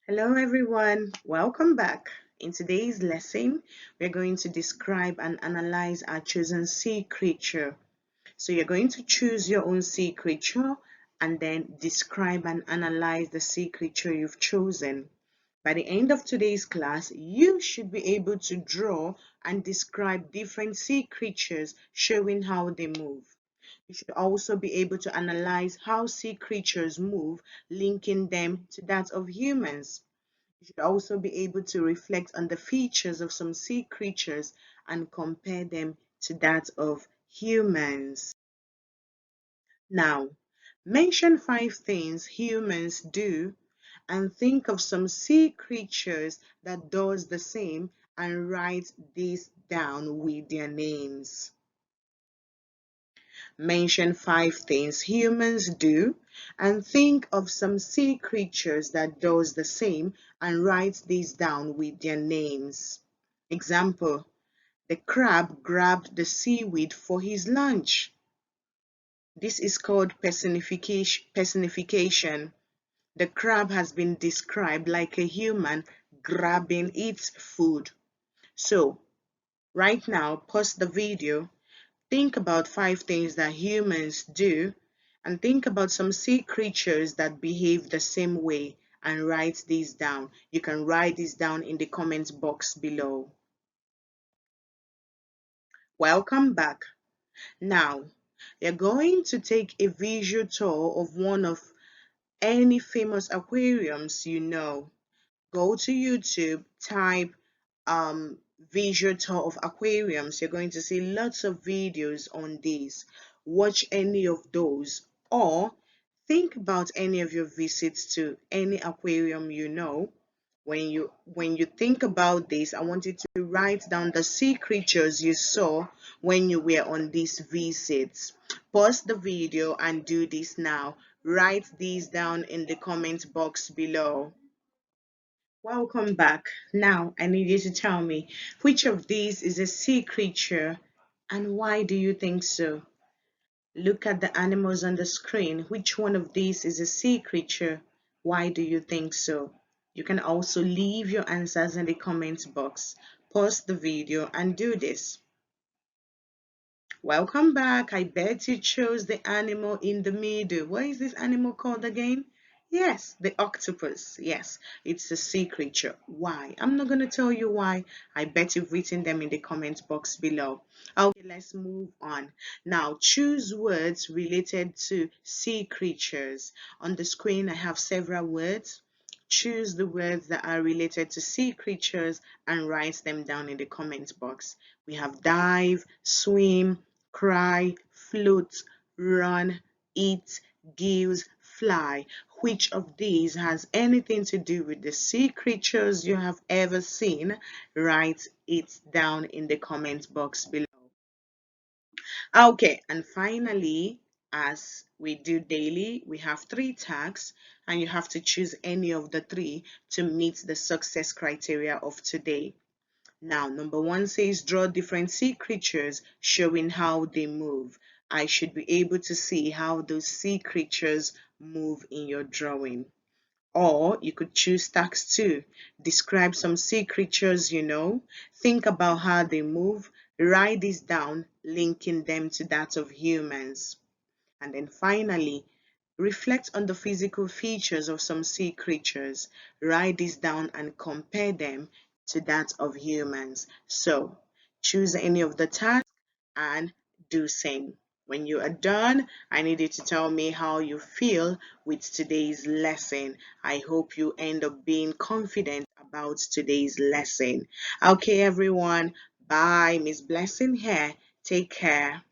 Hello everyone, welcome back. In today's lesson, we're going to describe and analyze our chosen sea creature. So you're going to choose your own sea creature and then describe and analyze the sea creature you've chosen. By the end of today's class, you should be able to draw and describe different sea creatures showing how they move. You should also be able to analyze how sea creatures move, linking them to that of humans. You should also be able to reflect on the features of some sea creatures and compare them to that of humans. Now, mention 5 things humans do and think of some sea creatures that does the same and write these down with their names. Mention 5 things humans do and think of some sea creatures that does the same and write these down with their names. Example, the crab grabbed the seaweed for his lunch. This is called personification. The crab has been described like a human grabbing its food. So, right now, pause the video. Think about 5 things that humans do and think about some sea creatures that behave the same way and write these down. You can write this down in the comments box below. Welcome back. Now, you're going to take a visual tour of one of any famous aquariums you know. Go to YouTube, type visual tour of aquariums. You're going to see lots of videos on these. Watch any of those or think about any of your visits to any aquarium you know. When you think about this, I want you to write down the sea creatures you saw when you were on these visits. Pause the video and do this now. Write these down in the comment box below. Welcome back. Now, I need you to tell me which of these is a sea creature and why do you think so? Look at the animals on the screen. Which one of these is a sea creature? Why do you think so? You can also leave your answers in the comments box. Pause the video and do this. Welcome back. I bet you chose the animal in the middle. What is this animal called again? Yes, the octopus. Yes, it's a sea creature. Why? I'm not going to tell you why. I bet you've written them in the comment box below. Okay, let's move on. Now, choose words related to sea creatures. On the screen, I have several words. Choose the words that are related to sea creatures and write them down in the comment box. We have dive, swim, cry, float, run, eat, gives, fly. Which of these has anything to do with the sea creatures you have ever seen? Write it down in the comment box below. Okay, and finally, as we do daily, we have 3 tasks and you have to choose any of the 3 to meet the success criteria of today. Now, number 1 says draw different sea creatures showing how they move. I should be able to see how those sea creatures move in your drawing. Or you could choose task 2. Describe some sea creatures you know. Think about how they move. Write this down, linking them to that of humans. And then finally, reflect on the physical features of some sea creatures. Write this down and compare them to that of humans. So choose any of the tasks and do same. When you are done, I need you to tell me how you feel with today's lesson. I hope you end up being confident about today's lesson. Okay, everyone. Bye. Miss Blessing here. Take care.